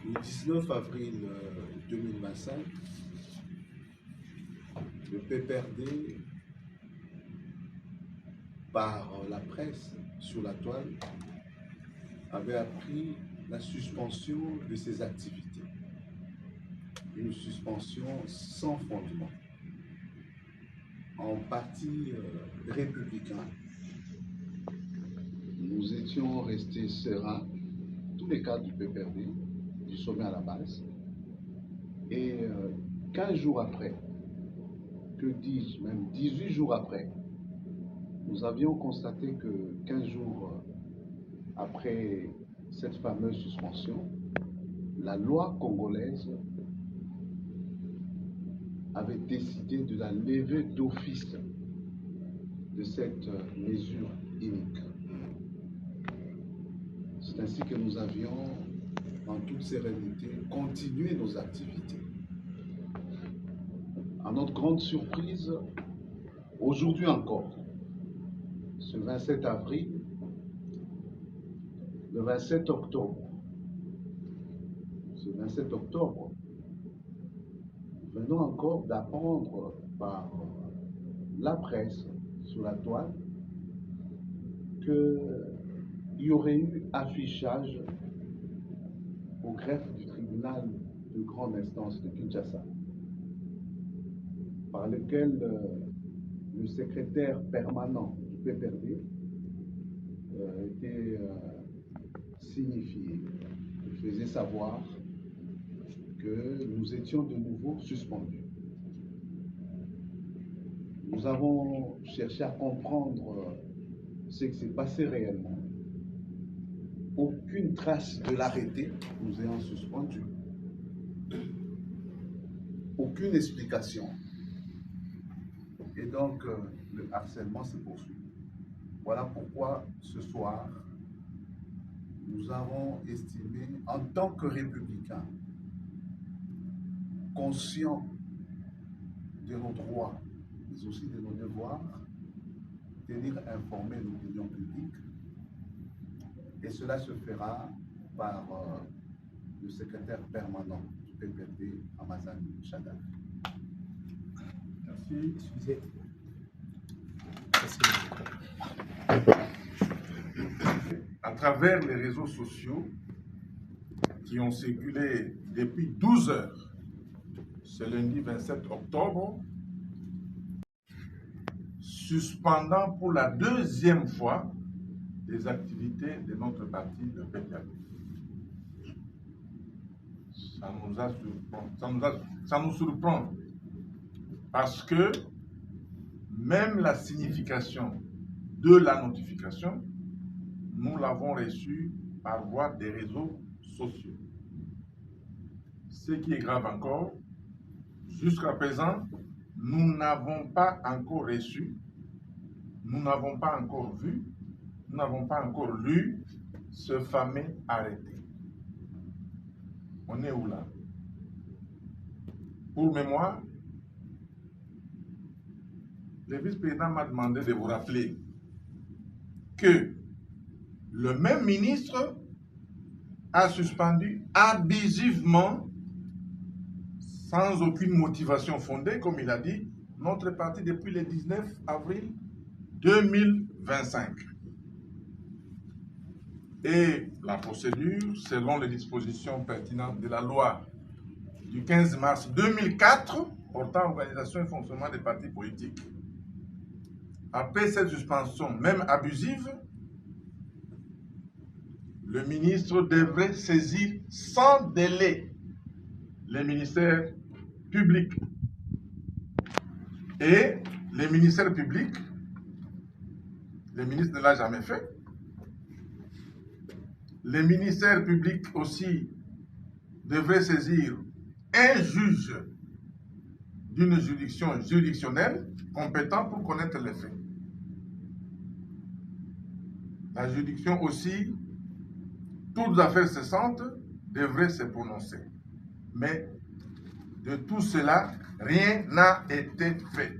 Le 19 avril 2025, le PPRD, par la presse sur la toile, avait appris la suspension de ses activités. Une suspension sans fondement, en parti républicain. Nous étions restés sereins, tous les cadres du PPRD, du sommet à la base, et 15 jours après, que dis-je, même 18 jours après, nous avions constaté que 15 jours après cette fameuse suspension, la loi congolaise avait décidé de la lever d'office de cette mesure inique. C'est ainsi que nous avions, en toute sérénité, continué nos activités. À notre grande surprise, aujourd'hui encore, ce 27 avril, le 27 octobre, nous venons encore d'apprendre par la presse sur la toile qu'il y aurait eu affichage au greffe du tribunal de grande instance de Kinshasa, par lequel le secrétaire permanent du PPRD était signifié, faisait savoir que nous étions de nouveau suspendus. Nous avons cherché à comprendre ce qui s'est passé réellement. Aucune trace de l'arrêté nous ayant suspendus. Aucune explication. Et donc, le harcèlement se poursuit. Voilà pourquoi, ce soir, nous avons estimé, en tant que républicains, conscients de nos droits, mais aussi de nos devoirs, tenir informer l'opinion publique. Et cela se fera par le secrétaire permanent du PPRD, Amazan Chadaf. Merci. Excusez. À travers les réseaux sociaux qui ont circulé depuis 12 heures, ce lundi 27 octobre, suspendant pour la deuxième fois les activités de notre parti, le PPRD. Ça nous surprend parce que même la signification de la notification, nous l'avons reçue par voie des réseaux sociaux. Ce qui est grave encore, jusqu'à présent, nous n'avons pas encore reçu, nous n'avons pas encore vu, nous n'avons pas encore lu ce fameux arrêté. On est où là? Pour mémoire, le vice-président m'a demandé de vous rappeler que le même ministre a suspendu abusivement, sans aucune motivation fondée, comme il a dit, notre parti depuis le 19 avril 2025. Et la procédure, selon les dispositions pertinentes de la loi du 15 mars 2004 portant organisation et fonctionnement des partis politiques. Après cette suspension, même abusive, le ministre devrait saisir sans délai les ministères publics. Et les ministères publics, le ministre ne l'a jamais fait. Les ministères publics aussi devraient saisir un juge d'une juridiction juridictionnelle compétent pour connaître les faits. La juridiction aussi, toutes affaires cessantes, devrait se prononcer. Mais de tout cela, rien n'a été fait.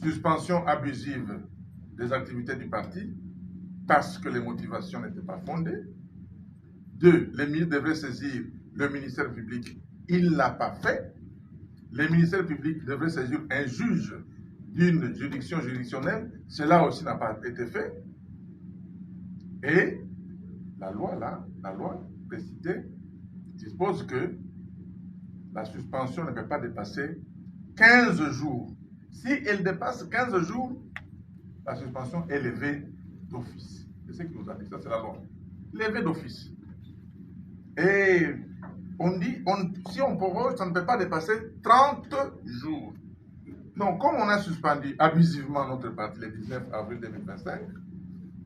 Suspension abusive des activités du parti parce que les motivations n'étaient pas fondées. 2. Les ministres devraient saisir le ministère public. Il ne l'a pas fait. Les ministères publics devraient saisir un juge d'une juridiction juridictionnelle. Cela aussi n'a pas été fait. Et la loi précitée dispose que la suspension ne peut pas dépasser 15 jours. Si elle dépasse 15 jours, la suspension est levée d'office. C'est ce qu'il nous a dit, ça c'est la loi. Levée d'office. Et on dit, si on proroge, ça ne peut pas dépasser 30 jours. Donc, comme on a suspendu abusivement notre parti le 19 avril 2025,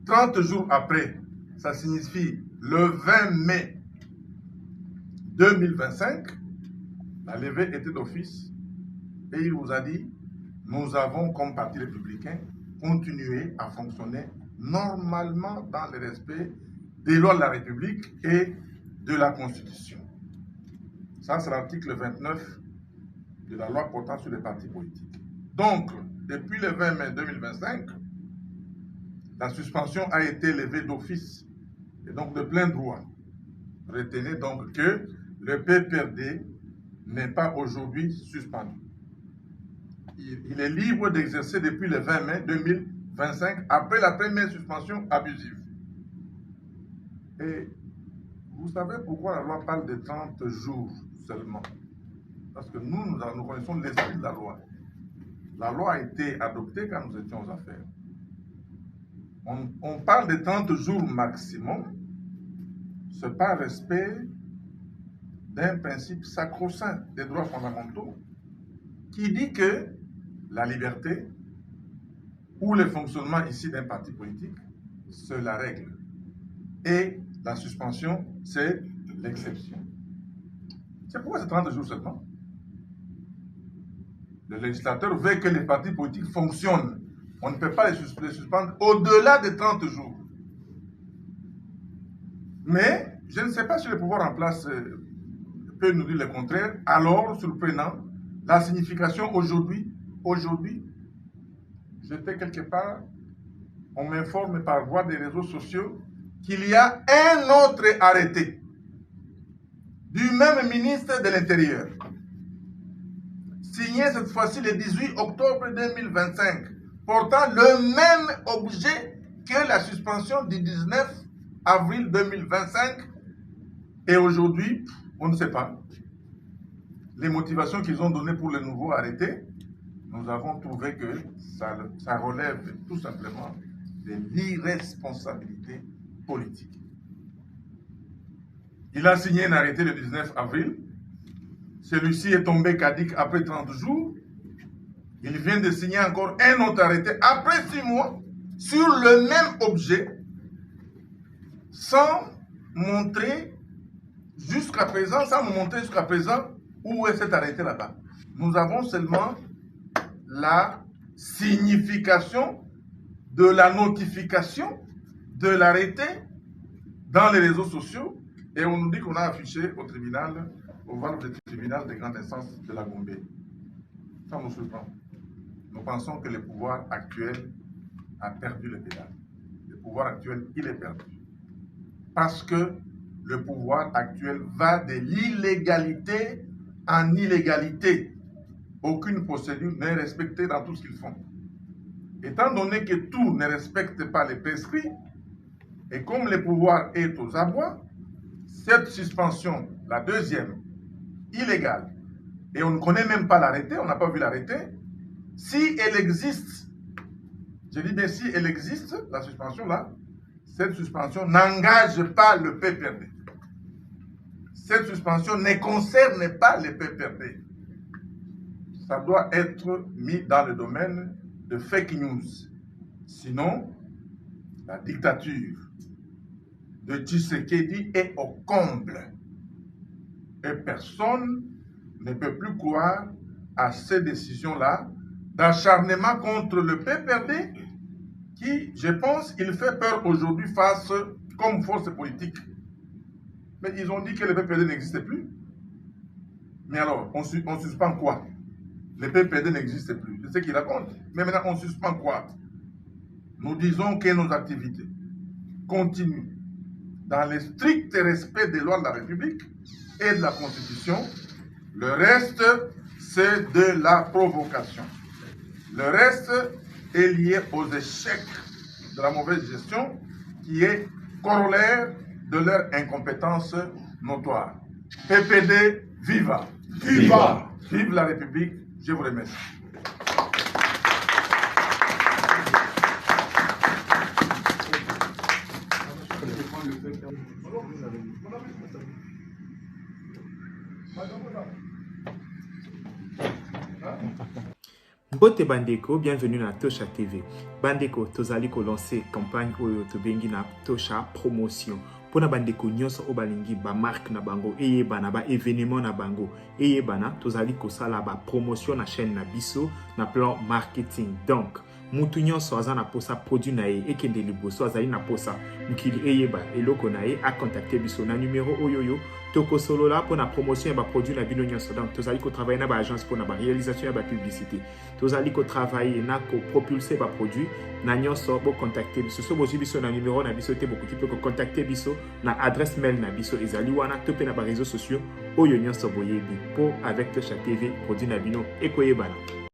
30 jours après, ça signifie le 20 mai 2025, la levée était d'office et il vous a dit, nous avons comme parti républicain continué à fonctionner normalement dans le respect des lois de la République et de la Constitution. Ça, c'est l'article 29 de la loi portant sur les partis politiques. Donc, depuis le 20 mai 2025, la suspension a été levée d'office et donc de plein droit. Retenez donc que le PPRD n'est pas aujourd'hui suspendu. Il est libre d'exercer depuis le 20 mai 2025 après la première suspension abusive. Et vous savez pourquoi la loi parle de 30 jours seulement? Parce que nous connaissons l'esprit de la loi. La loi a été adoptée quand nous étions aux affaires. On parle de 30 jours maximum, ce par respect d'un principe sacro-saint des droits fondamentaux qui dit que la liberté ou le fonctionnement ici d'un parti politique, c'est la règle. Et la suspension, c'est l'exception. C'est pourquoi c'est 30 jours seulement. Le législateur veut que les partis politiques fonctionnent. On ne peut pas les suspendre au-delà de 30 jours. Mais je ne sais pas si le pouvoir en place peut nous dire le contraire. Alors, surprenant, la signification aujourd'hui, j'étais quelque part, on m'informe par voie des réseaux sociaux qu'il y a un autre arrêté du même ministre de l'Intérieur, signé cette fois-ci le 18 octobre 2025, portant le même objet que la suspension du 19 avril 2025. Et aujourd'hui, on ne sait pas. Les motivations qu'ils ont données pour le nouveau arrêté, nous avons trouvé que ça relève tout simplement de l'irresponsabilité politique. Il a signé un arrêté le 19 avril. Celui-ci est tombé caduc après 30 jours. Il vient de signer encore un autre arrêté après 6 mois sur le même objet, sans montrer jusqu'à présent, où est cet arrêté là-bas. Nous avons seulement la signification de la notification de l'arrêté dans les réseaux sociaux et on nous dit qu'on a affiché au tribunal, au valeur du tribunal de grande instance de la Gombe. Ça nous surprend. Nous pensons que le pouvoir actuel a perdu le pédale. Le pouvoir actuel, il est perdu. Parce que le pouvoir actuel va de l'illégalité en illégalité. Aucune procédure n'est respectée dans tout ce qu'ils font. Étant donné que tout ne respecte pas les prescrits, et comme le pouvoir est aux abois, cette suspension, la deuxième, illégale, et on ne connaît même pas l'arrêté, on n'a pas vu l'arrêté, si elle existe, je dis bien si elle existe, la suspension là, cette suspension n'engage pas le PPRD. Cette suspension ne concerne pas le PPRD. Ça doit être mis dans le domaine de fake news. Sinon, la dictature de Tshisekedi est au comble. Et personne ne peut plus croire à ces décisions-là d'acharnement contre le PPRD qui, je pense, il fait peur aujourd'hui face comme force politique. Mais ils ont dit que le PPRD n'existait plus. Mais alors, on suspend quoi? Le PPRD n'existe plus. C'est ce qu'ils racontent. Mais maintenant, on suspend quoi? Nous disons que nos activités continuent dans le strict respect des lois de la République et de la Constitution. Le reste, c'est de la provocation. Le reste est lié aux échecs de la mauvaise gestion qui est corollaire de leur incompétence notoire. PPD, viva! Viva! Vive la République! Je vous remercie. Mbote Bandeko, bienvenue dans Tosha TV. Bandeko, tozali ko lancer campagne oyo tobengi na Tosha promotion. Pona bandeko nyonso o balingi ba marque na bango eyeba na ba événement na bango eyeba na tozali ko sala ba promotion na chaîne na biso na plan marketing. Donc mutu nyonso aza na posa produit na ye ekende liboso azali na posa mukili eyeba eloko na ye a contacter biso na numéro oyoyo toko solo là pour la promotion et ba produit na bino nyonso. Donc tozali ko travailler na ba agence pour na ba réalisation et ba publicité. Tozali ko travailler na ko propulser ba produit na nyonso bo contacter biso so bozi biso na numéro na biso te beaucoup qui peut contacter biso na adresse mail na biso ezali wana to pe na ba réseaux sociaux oyo nyonso boyebi po avec Tosha TV produit na bino ekoyebana.